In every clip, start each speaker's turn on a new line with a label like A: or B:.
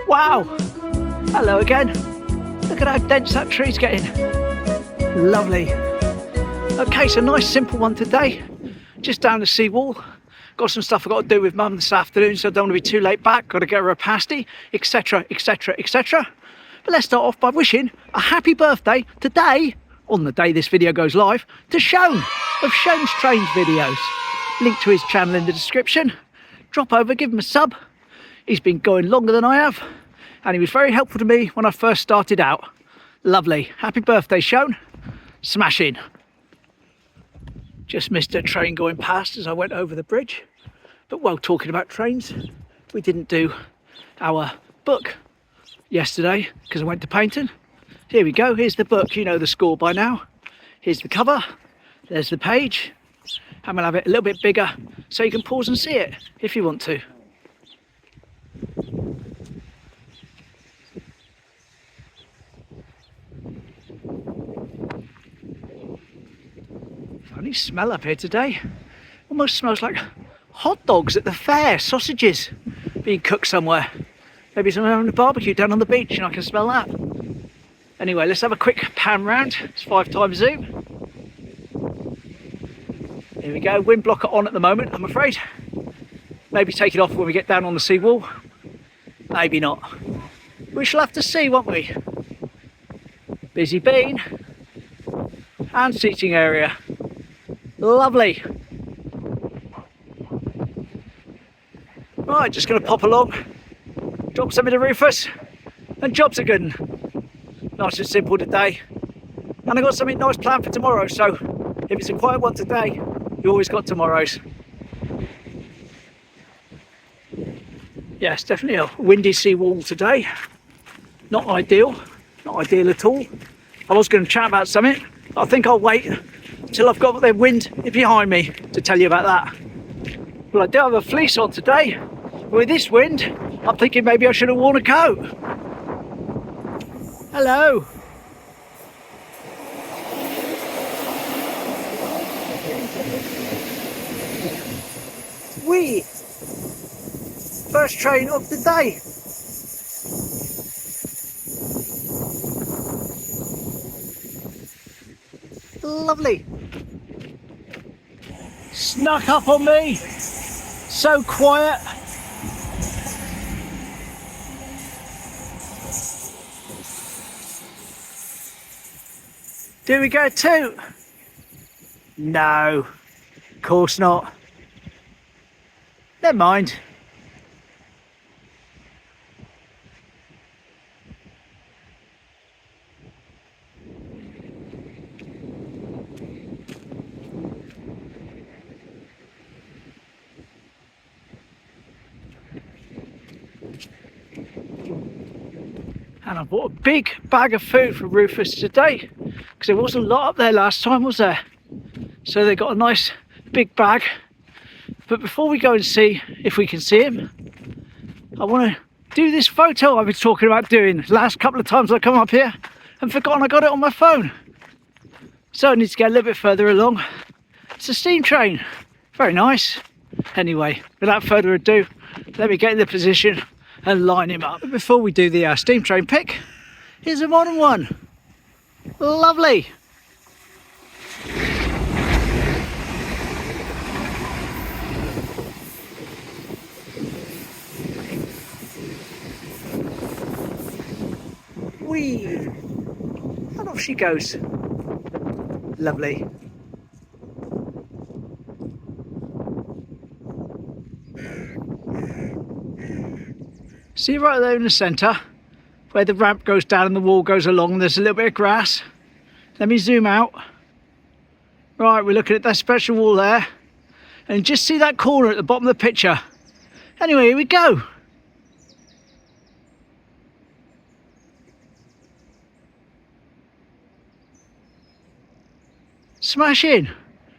A: Wow! Hello again. Look at how dense that tree's getting. Lovely. Okay, so nice simple one today. Just down the Seawall. Got some stuff I've got to do with Mum this afternoon, so I don't want to be too late back. Got to get her a pasty, etc, etc, etc. But let's start off by wishing a happy birthday today, on the day this video goes live, to Sean of Sean's Trains videos. Link to his channel in the description. Drop over, give him a sub. He's been going longer than I have, and he was very helpful to me when I first started out. Lovely. Happy birthday, Sean. Smashing. Just missed a train going past as I went over the bridge. But while talking about trains, we didn't do our book yesterday because I went to Paignton. Here we go. Here's the book. You know the score by now. Here's the cover. There's the page. And we'll have it a little bit bigger so you can pause and see it if you want to. Funny smell up here today. Almost smells like hot dogs at the fair, sausages being cooked somewhere. Maybe someone having a barbecue down on the beach and I can smell that. Anyway, let's have a quick pan round. It's 5x zoom. Here we go. Wind blocker on at the moment, I'm afraid. Maybe take it off when we get down on the Seawall. Maybe not. We shall have to see, won't we? Busy bean and seating area. Lovely. Right, just going to pop along, drop something to Rufus, and jobs are good. Nice and simple today. And I've got something nice planned for tomorrow, so if it's a quiet one today, you always got tomorrow's. Yes, definitely a windy Seawall today. Not ideal at all. I was going to chat about something, but I think I'll wait until I've got the wind behind me to tell you about that. Well, I do have a fleece on today. With this wind, I'm thinking maybe I should have worn a coat. Hello. Wee. First train of the day. Lovely. Snuck up on me. So quiet. Do we go toot? No, of course not. Never mind. And I bought a big bag of food for Rufus today because there wasn't a lot up there last time, was there? So they got a nice big bag. But before we go and see if we can see him, I want to do this photo I've been talking about doing the last couple of times I come up here and forgotten I got it on my phone. So I need to get a little bit further along. It's a steam train. Very nice. Anyway, without further ado, let me get in the position and line him up. But before we do the steam train pic, here's a modern one. Lovely. Whee! And off she goes. Lovely. See right there in the centre, where the ramp goes down and the wall goes along, there's a little bit of grass. Let me zoom out. Right, we're looking at that special wall there. And just see that corner at the bottom of the picture. Anyway, here we go. Smashing.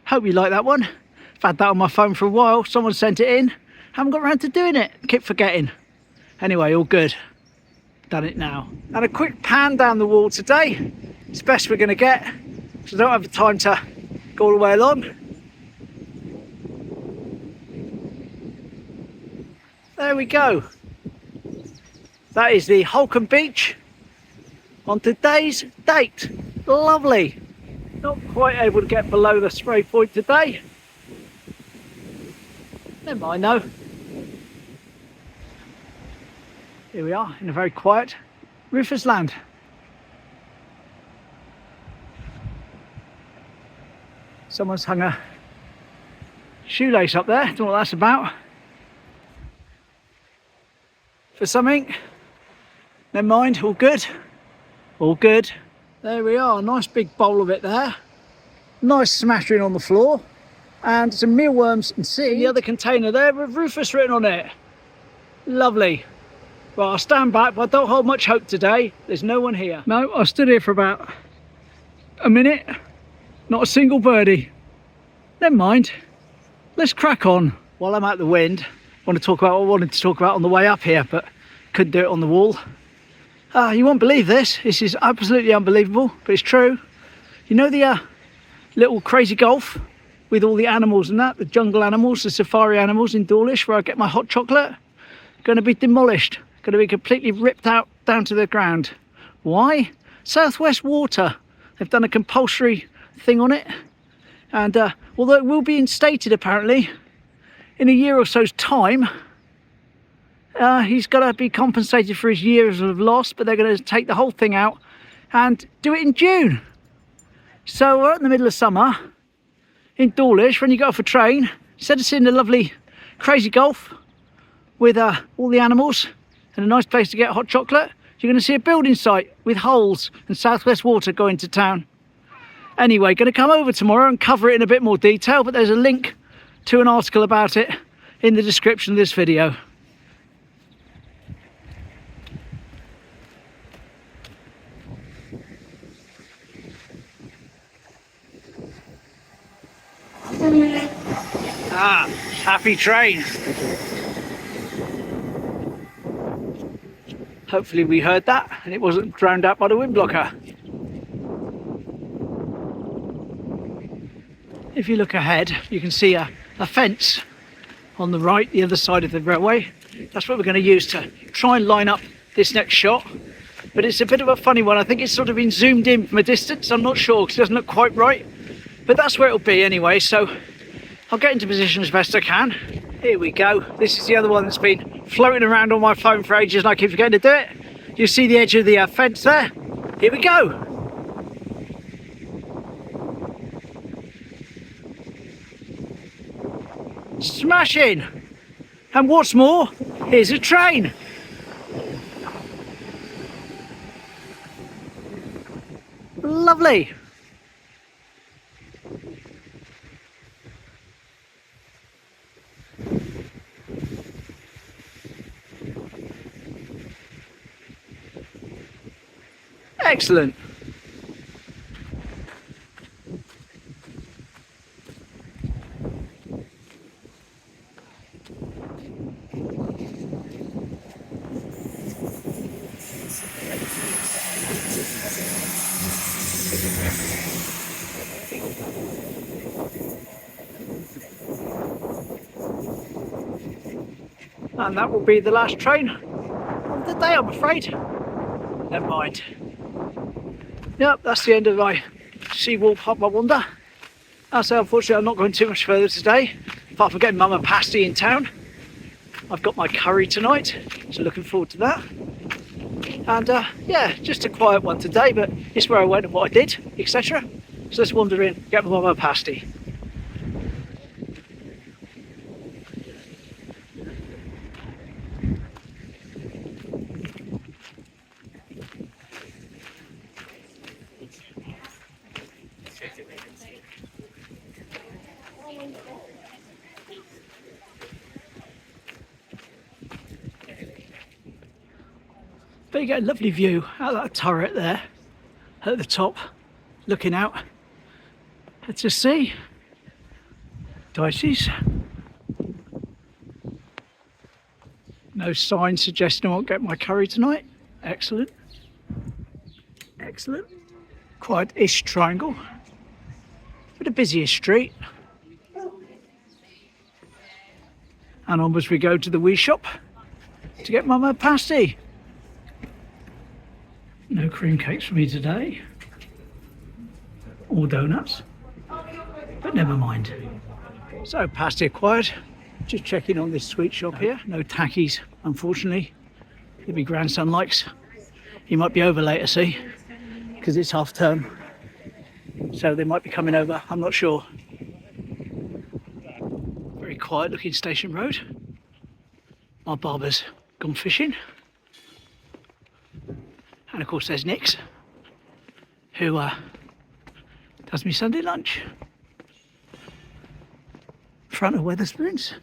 A: Hope you like that one. I've had that on my phone for a while. Someone sent it in. Haven't got around to doing it. Keep forgetting. Anyway, all good. Done it now. And a quick pan down the wall today. It's best we're going to get, because I don't have the time to go all the way along. There we go. That is the Holcombe Beach on today's date. Lovely. Not quite able to get below the spray point today. Never mind though. Here we are in a very quiet Rufus land. Someone's hung a shoelace up there, don't know what that's about. For something. Never mind, all good. All good. There we are, nice big bowl of it there. Nice smashing on the floor. And some mealworms and seed. The other container there with Rufus written on it. Lovely. Well, I'll stand back, but I don't hold much hope today. There's no one here. No, I stood here for about a minute. Not a single birdie. Never mind. Let's crack on. While I'm out the wind, I want to talk about what I wanted to talk about on the way up here, but couldn't do it on the wall. You won't believe this. This is absolutely unbelievable, but it's true. You know the little crazy golf with all the animals and that, the jungle animals, the safari animals in Dawlish, where I get my hot chocolate? Going to be demolished. Going to be completely ripped out down to the ground. Why? Southwest Water. They've done a compulsory thing on it, and although it will be instated apparently in a year or so's time, he's got to be compensated for his years of loss, but they're going to take the whole thing out and do it in June. So we're in the middle of summer in Dawlish. When you go off a train, instead of seeing the lovely crazy golf with all the animals and a nice place to get hot chocolate, you're going to see a building site with holes and Southwest Water going to town. Anyway, going to come over tomorrow and cover it in a bit more detail, but there's a link to an article about it in the description of this video. Happy train. Hopefully we heard that and it wasn't drowned out by the wind blocker. If you look ahead, you can see a fence on the right, the other side of the railway. That's what we're going to use to try and line up this next shot. But it's a bit of a funny one. I think it's sort of been zoomed in from a distance. I'm not sure because it doesn't look quite right. But that's where it'll be anyway, so I'll get into position as best I can. Here we go. This is the other one that's been floating around on my phone for ages and I keep forgetting to do it. You see the edge of the fence there? Here we go. Smashing! And what's more, here's a train. Lovely. Excellent. And that will be the last train of the day, I'm afraid. Never mind. Yep, that's the end of my Seawall Pop My Wonder. I say, unfortunately, I'm not going too much further today, apart from getting Mum and Pasty in town. I've got my curry tonight, so looking forward to that. And yeah, just a quiet one today, but it's where I went and what I did, etc. So let's wander in, get my Mum and Pasty. But you get a lovely view out of that turret there at the top, looking out to sea. Dicey's. No sign suggesting I won't get my curry tonight. Excellent. Excellent. Quiet-ish triangle. But the busiest street. And onwards we go to the wee shop to get Mum a pasty. No cream cakes for me today. Or donuts. But never mind. So, Pasty acquired. Just checking on this sweet shop here. No tackies, unfortunately. If my grandson likes. He might be over later, see? Because it's half term. So they might be coming over, I'm not sure. Very quiet looking station road. My barber's gone fishing. And of course there's Nick's, who does me Sunday lunch. Front of Weatherspoons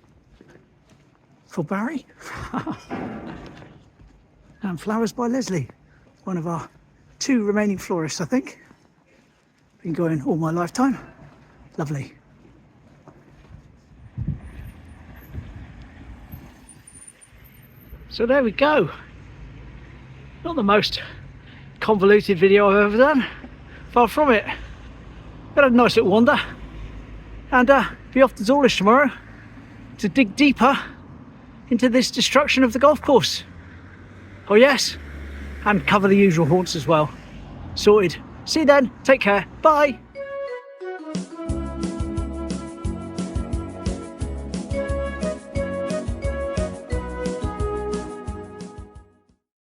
A: for Barry. And flowers by Leslie, one of our 2 remaining florists, I think. Been going all my lifetime. Lovely. So there we go. Not the most convoluted video I've ever done. Far from it. But a nice little wander. And be off to Dawlish tomorrow to dig deeper into this destruction of the golf course. Oh yes, and cover the usual haunts as well. Sorted. See you then. Take care. Bye.